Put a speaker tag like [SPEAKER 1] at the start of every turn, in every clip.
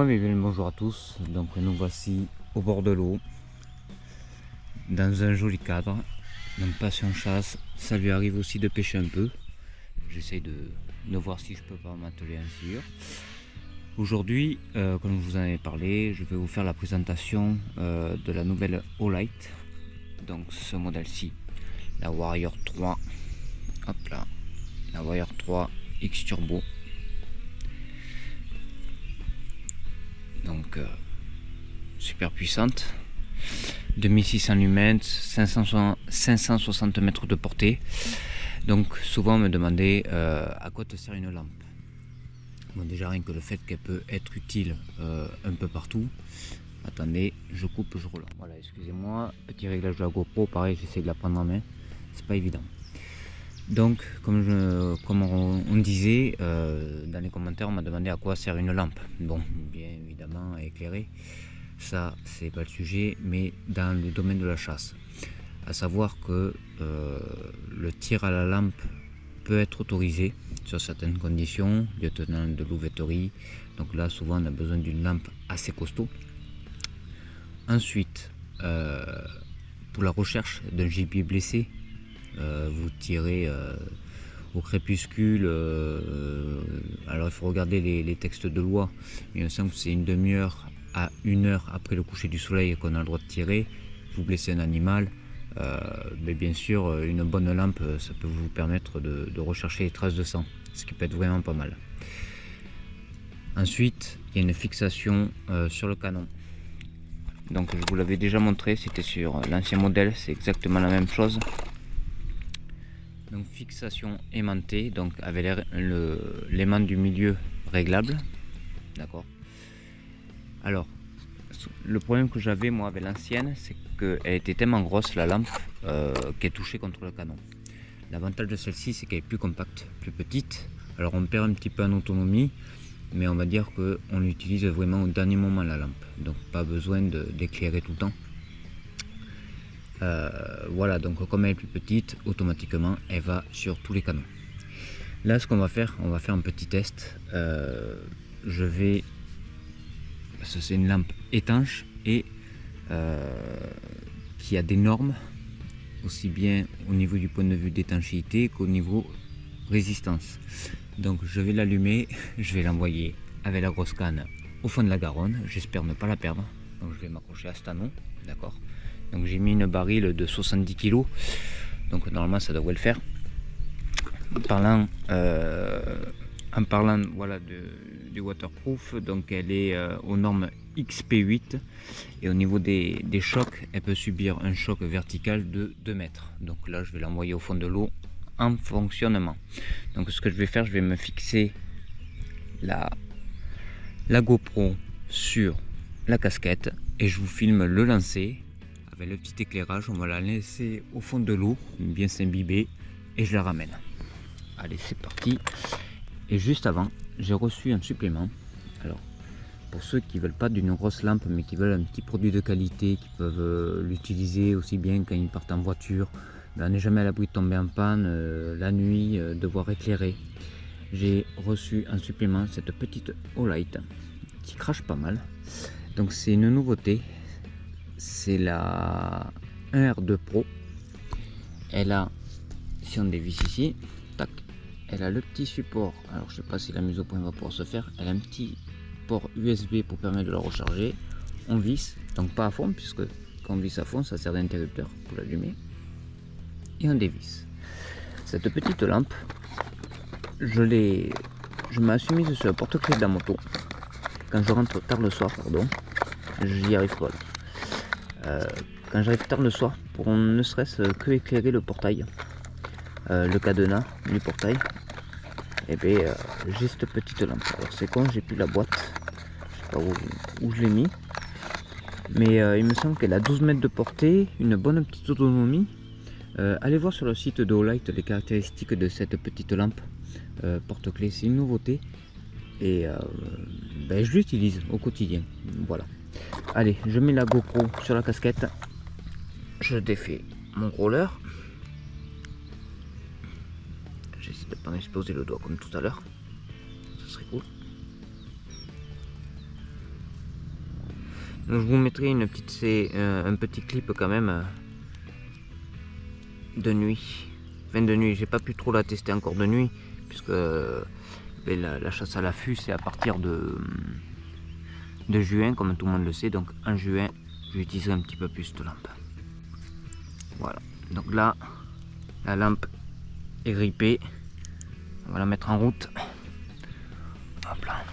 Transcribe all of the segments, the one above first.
[SPEAKER 1] et bien le bonjour à tous. Donc nous voici au bord de l'eau, dans un joli cadre. Donc passion chasse, ça lui arrive aussi de pêcher un peu. J'essaye de voir si je peux pas m'atteler ainsi. Aujourd'hui, comme je vous en ai parlé, je vais vous faire la présentation de la nouvelle Olight. Donc ce modèle-ci, la Warrior 3. Hop là, la Warrior 3 X Turbo. Donc super puissante, 2600 lumens, 560 mètres de portée. Donc souvent on me demandait à quoi te sert une lampe. Bon, déjà rien que le fait qu'elle peut être utile un peu partout. Attendez, je coupe, je relance. Voilà, excusez-moi, petit réglage de la GoPro, pareil, j'essaie de la prendre en main, c'est pas évident. Donc comme on disait dans les commentaires, on m'a demandé à quoi sert une lampe. Bon, bien évidemment à éclairer, ça c'est pas le sujet, mais dans le domaine de la chasse, à savoir que le tir à la lampe peut être autorisé sur certaines conditions, lieutenant de louveterie. Donc là souvent on a besoin d'une lampe assez costaud. Ensuite, pour la recherche d'un gibier blessé, vous tirez au crépuscule, alors il faut regarder les textes de loi, mais il me semble que c'est une demi-heure à 1 heure après le coucher du soleil qu'on a le droit de tirer. Vous blessez un animal, mais bien sûr une bonne lampe ça peut vous permettre de rechercher les traces de sang, ce qui peut être vraiment pas mal. Ensuite il y a une fixation sur le canon. Donc je vous l'avais déjà montré, c'était sur l'ancien modèle, c'est exactement la même chose. Donc fixation aimantée, donc avec l'aimant du milieu réglable, d'accord. Alors le problème que j'avais moi avec l'ancienne, c'est qu'elle était tellement grosse la lampe qu'elle touchait contre le canon. L'avantage de celle-ci, c'est qu'elle est plus compacte, plus petite. Alors on perd un petit peu en autonomie, mais on va dire qu'on l'utilise vraiment au dernier moment la lampe, donc pas besoin d'éclairer tout le temps. Voilà, donc comme elle est plus petite, automatiquement elle va sur tous les canons. Là ce qu'on va faire, on va faire un petit test. C'est une lampe étanche et qui a des normes aussi bien au niveau du point de vue d'étanchéité qu'au niveau résistance. Donc je vais l'allumer, je vais l'envoyer avec la grosse canne au fond de la Garonne, j'espère ne pas la perdre. Donc je vais m'accrocher à cet anneau, d'accord. Donc j'ai mis une barille de 70 kg, donc normalement ça devrait le faire. En parlant voilà, du waterproof, donc elle est aux normes XP8 et au niveau des chocs, elle peut subir un choc vertical de 2 mètres. Donc là je vais l'envoyer au fond de l'eau en fonctionnement. Donc ce que je vais faire, je vais me fixer la GoPro sur la casquette et je vous filme le lancer. Avec le petit éclairage, on va la laisser au fond de l'eau, bien s'imbiber, et je la ramène. Allez, c'est parti. Et juste avant, j'ai reçu un supplément. Alors, pour ceux qui veulent pas d'une grosse lampe, mais qui veulent un petit produit de qualité, qui peuvent l'utiliser aussi bien quand ils partent en voiture, on n'est jamais à l'abri de tomber en panne, la nuit, devoir éclairer. J'ai reçu un supplément, cette petite Olight, qui crache pas mal. Donc c'est une nouveauté. C'est la 1R2 Pro. Elle a, si on dévisse ici, tac, elle a le petit support. Alors je sais pas si la mise au point va pouvoir se faire. Elle a un petit port USB pour permettre de la recharger. On visse, donc pas à fond, puisque quand on visse à fond, ça sert d'interrupteur pour l'allumer. Et on dévisse. Cette petite lampe, je m'ai mise sur le porte-clés de la moto. Quand je rentre tard le soir, pardon, j'y arrive pas. Quand j'arrive tard le soir, pour ne serait-ce que éclairer le portail, le cadenas du portail, et bien j'ai cette petite lampe. Alors c'est con, j'ai plus la boîte, je sais pas où je l'ai mis, mais il me semble qu'elle a 12 mètres de portée, une bonne petite autonomie. Allez voir sur le site de Olight les caractéristiques de cette petite lampe porte-clés, c'est une nouveauté et je l'utilise au quotidien. Voilà. Allez, je mets la GoPro sur la casquette, je défais mon roller, j'essaie de ne pas m'exploser le doigt comme tout à l'heure, ce serait cool. Donc, je vous mettrai un petit clip quand même de nuit. Fin de nuit, j'ai pas pu trop la tester encore de nuit, puisque la chasse à l'affût c'est à partir de juin, comme tout le monde le sait. Donc en juin, j'utiliserai un petit peu plus de lampe. Voilà, donc là, la lampe est grippée. On va la mettre en route. Hop là.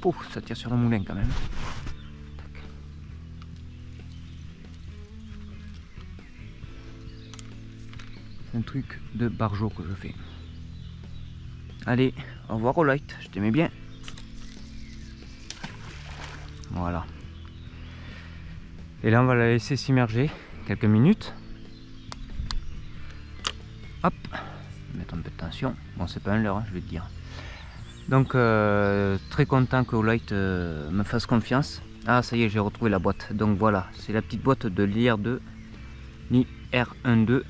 [SPEAKER 1] Pouf, ça tire sur le moulin quand même. C'est un truc de barjo que je fais. Allez, au revoir au light, je t'aimais bien. Voilà. Et là on va la laisser s'immerger quelques minutes. Hop, mettre un peu de tension. Bon, c'est pas un leurre, hein, je vais te dire. Donc très content que Olight me fasse confiance. Ah, ça y est, j'ai retrouvé la boîte. Donc voilà, c'est la petite boîte de l'IR2, l'IR12.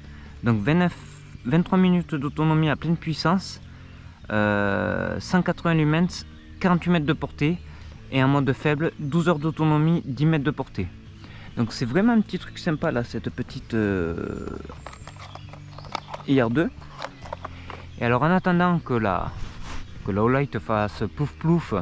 [SPEAKER 1] Donc 23 minutes d'autonomie à pleine puissance, 180 lumens, 48 mètres de portée, et en mode faible, 12 heures d'autonomie, 10 mètres de portée. Donc c'est vraiment un petit truc sympa là, cette petite IR2. Et alors en attendant que la Olight fasse plouf plouf,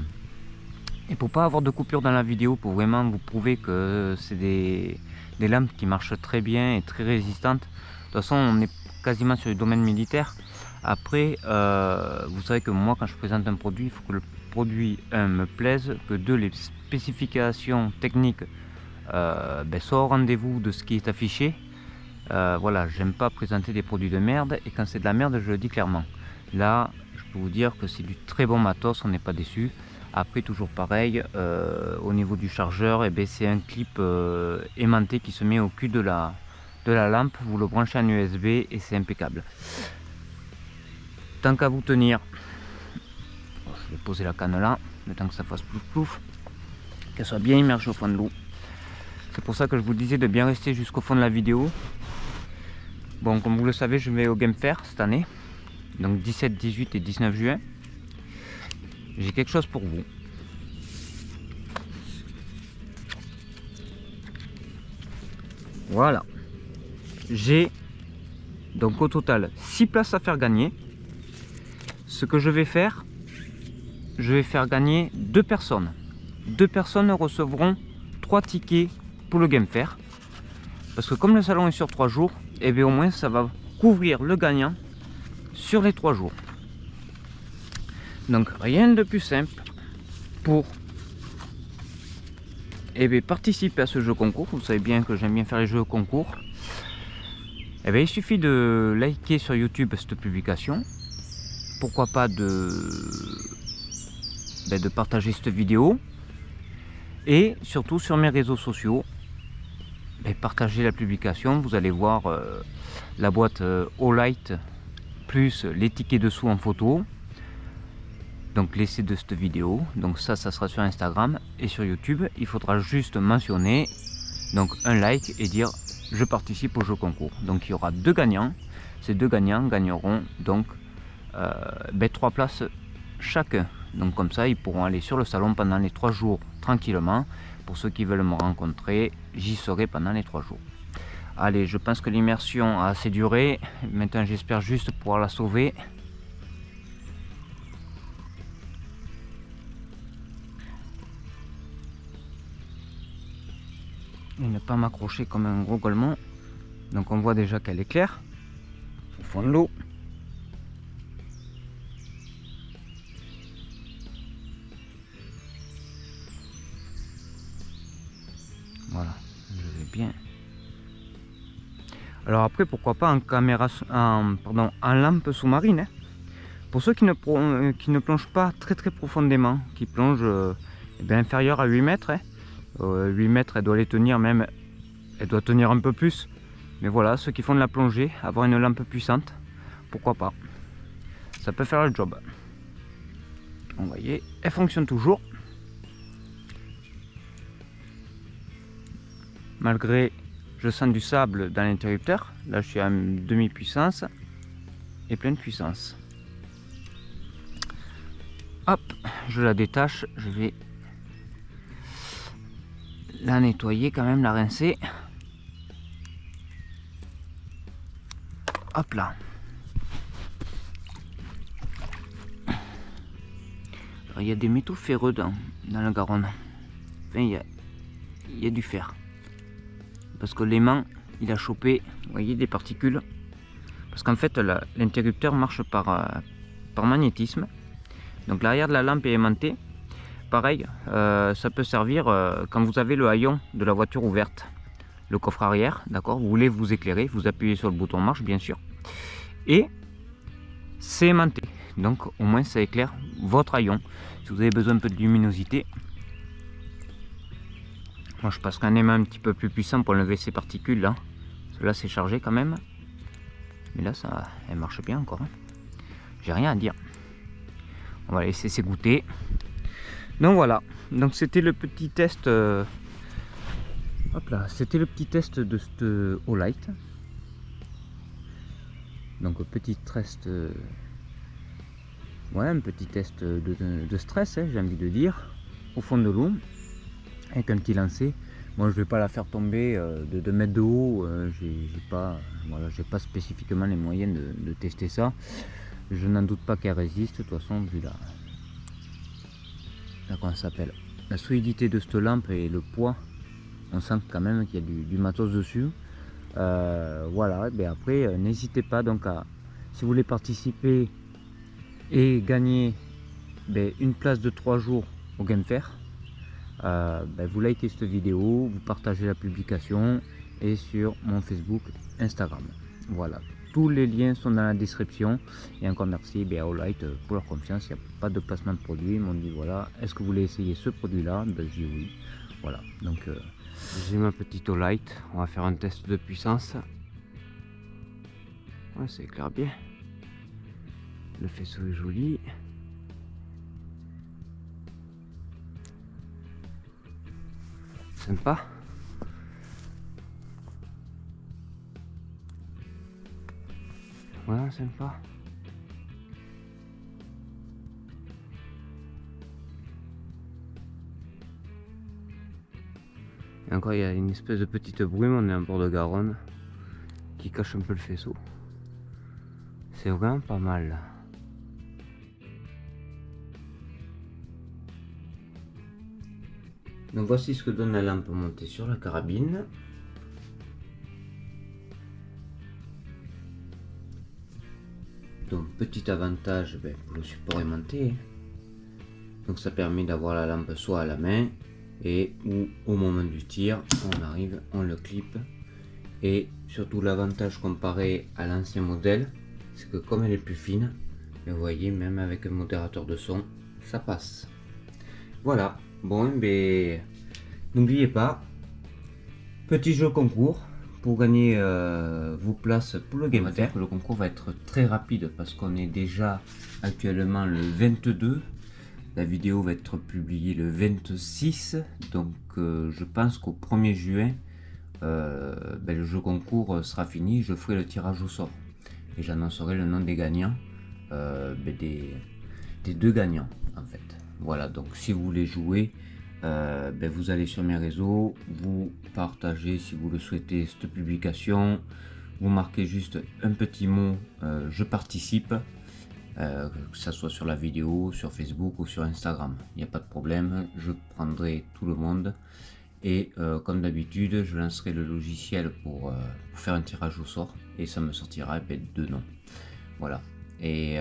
[SPEAKER 1] et pour pas avoir de coupure dans la vidéo, pour vraiment vous prouver que c'est des lampes qui marchent très bien et très résistantes. De toute façon, on est quasiment sur le domaine militaire. Après, vous savez que moi, quand je présente un produit, il faut que le produit me plaise, que les spécifications techniques soient au rendez-vous de ce qui est affiché. Voilà, j'aime pas présenter des produits de merde, et quand c'est de la merde, je le dis clairement. Là, je peux vous dire que c'est du très bon matos, on n'est pas déçu. Après, toujours pareil, au niveau du chargeur, c'est un clip aimanté qui se met au cul de la lampe. Vous le branchez en USB et c'est impeccable. Tant qu'à vous tenir, je vais poser la canne là, le temps que ça fasse plouf plouf, qu'elle soit bien immergée au fond de l'eau. C'est pour ça que je vous disais de bien rester jusqu'au fond de la vidéo. Bon, comme vous le savez, je vais au Game Fair cette année, donc 17, 18 et 19 juin. J'ai quelque chose pour vous. Voilà. J'ai donc au total 6 places à faire gagner. Ce que je vais faire gagner 2 personnes. 2 personnes recevront 3 tickets pour le Game Fair. Parce que comme le salon est sur 3 jours, et bien au moins ça va couvrir le gagnant sur les 3 jours. Donc rien de plus simple pour participer à ce jeu concours. Vous savez bien que j'aime bien faire les jeux concours. Il suffit de liker sur YouTube cette publication. Pourquoi pas de partager cette vidéo. Et surtout sur mes réseaux sociaux, partagez la publication. Vous allez voir la boîte Olight plus les tickets dessous en photo. Donc l'essai de cette vidéo. Donc ça sera sur Instagram et sur YouTube. Il faudra juste mentionner donc un like et dire je participe au jeu concours. Donc il y aura 2 gagnants. Ces 2 gagnants gagneront donc 3 places chacun. Donc comme ça ils pourront aller sur le salon pendant les 3 jours tranquillement. Pour ceux qui veulent me rencontrer, j'y serai pendant les 3 jours. Allez, je pense que l'immersion a assez duré. Maintenant j'espère juste pouvoir la sauver. Et ne pas m'accrocher comme un gros golemon. Donc on voit déjà qu'elle est claire au fond de l'eau. Voilà, je vais bien. Alors après, pourquoi pas en caméra, en lampe sous-marine, hein. Pour ceux qui ne plongent pas très profondément, qui plongent inférieur à 8 mètres, hein. 8 mètres, elle doit les tenir même, elle doit tenir un peu plus. Mais voilà, ceux qui font de la plongée, avoir une lampe puissante, pourquoi pas. Ça peut faire le job. Vous voyez, elle fonctionne toujours. Malgré, je sens du sable dans l'interrupteur. Là, je suis à demi-puissance et pleine puissance. Hop, je la détache. Je vais la nettoyer quand même, la rincer. Hop là. Alors, il y a des métaux ferreux dans la Garonne. Enfin, il y a du fer. Parce que l'aimant, il a chopé, vous voyez, des particules. Parce qu'en fait, l'interrupteur marche par magnétisme. Donc l'arrière de la lampe est aimanté. Pareil, ça peut servir quand vous avez le haillon de la voiture ouverte. Le coffre arrière, d'accord, vous voulez vous éclairer, vous appuyez sur le bouton marche, bien sûr. Et c'est aimanté. Donc au moins ça éclaire votre haillon. Si vous avez besoin un peu de luminosité. Moi je passe un aimant un petit peu plus puissant pour enlever ces particules là. Cela c'est chargé quand même. Mais là ça, elle marche bien encore. Hein. J'ai rien à dire. On va laisser s'égoutter. Donc voilà. Donc c'était le petit test. Hop là, c'était le petit test de cette Olight. Donc petit test. Ouais, un petit test de stress, hein, j'ai envie de dire, au fond de l'eau, avec un petit lancer. Moi, je vais pas la faire tomber de 2 mètres de haut. J'ai pas spécifiquement les moyens de tester ça. Je n'en doute pas qu'elle résiste. De toute façon, vu comment ça s'appelle, la solidité de cette lampe et le poids, on sent quand même qu'il y a du matos dessus. Voilà. Et après, n'hésitez pas donc si vous voulez participer et gagner une place de 3 jours au Game Fair, vous likez cette vidéo, vous partagez la publication et sur mon Facebook, Instagram. Voilà, tous les liens sont dans la description. Et encore merci à Olight pour leur confiance. Il n'y a pas de placement de produit. Ils m'ont dit voilà, est-ce que vous voulez essayer ce produit là? Je dis oui. Voilà, donc j'ai ma petite Olight. On va faire un test de puissance. Ouais, ça éclaire bien. Le faisceau est joli. Sympa. Voilà, sympa. Et encore, il y a une espèce de petite brume, on est en bord de Garonne, qui cache un peu le faisceau. C'est vraiment pas mal. Donc voici ce que donne la lampe montée sur la carabine. Donc petit avantage pour le support aimanté. Donc ça permet d'avoir la lampe soit à la main et ou au moment du tir, on arrive, on le clip. Et surtout l'avantage comparé à l'ancien modèle, c'est que comme elle est plus fine, vous voyez, même avec un modérateur de son, ça passe. Voilà. Bon, n'oubliez pas, petit jeu concours pour gagner vos places pour le Game Fair. Le concours va être très rapide parce qu'on est déjà actuellement le 22. La vidéo va être publiée le 26. Donc je pense qu'au 1er juin, le jeu concours sera fini. Je ferai le tirage au sort et j'annoncerai le nom des gagnants, des 2 gagnants en fait. Voilà, donc si vous voulez jouer, vous allez sur mes réseaux, vous partagez si vous le souhaitez cette publication, vous marquez juste un petit mot je participe, que ce soit sur la vidéo, sur Facebook ou sur Instagram, il n'y a pas de problème, je prendrai tout le monde. Et comme d'habitude, je lancerai le logiciel pour faire un tirage au sort et ça me sortira 2 noms. Voilà. Et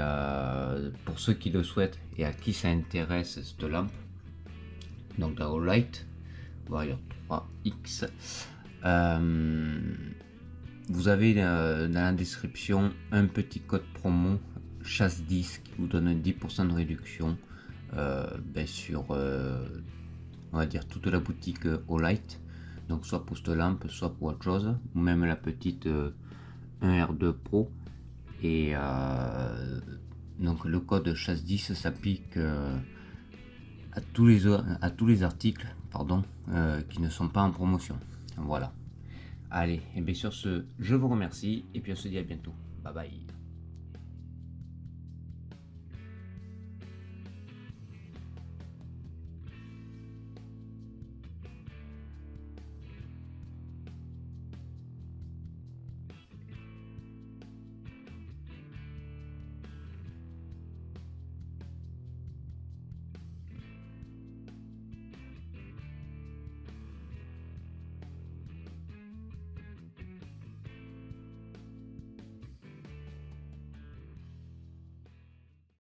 [SPEAKER 1] pour ceux qui le souhaitent et à qui ça intéresse cette lampe, donc la Olight Warrior 3X, vous avez dans la description un petit code promo chasse 10 qui vous donne 10% de réduction sur on va dire toute la boutique Olight, donc soit pour cette lampe, soit pour autre chose, ou même la petite 1R2 Pro. Et donc le code chasse 10 s'applique à tous les articles qui ne sont pas en promotion. Voilà. Allez, et bien sur ce, je vous remercie et puis on se dit à bientôt. Bye bye.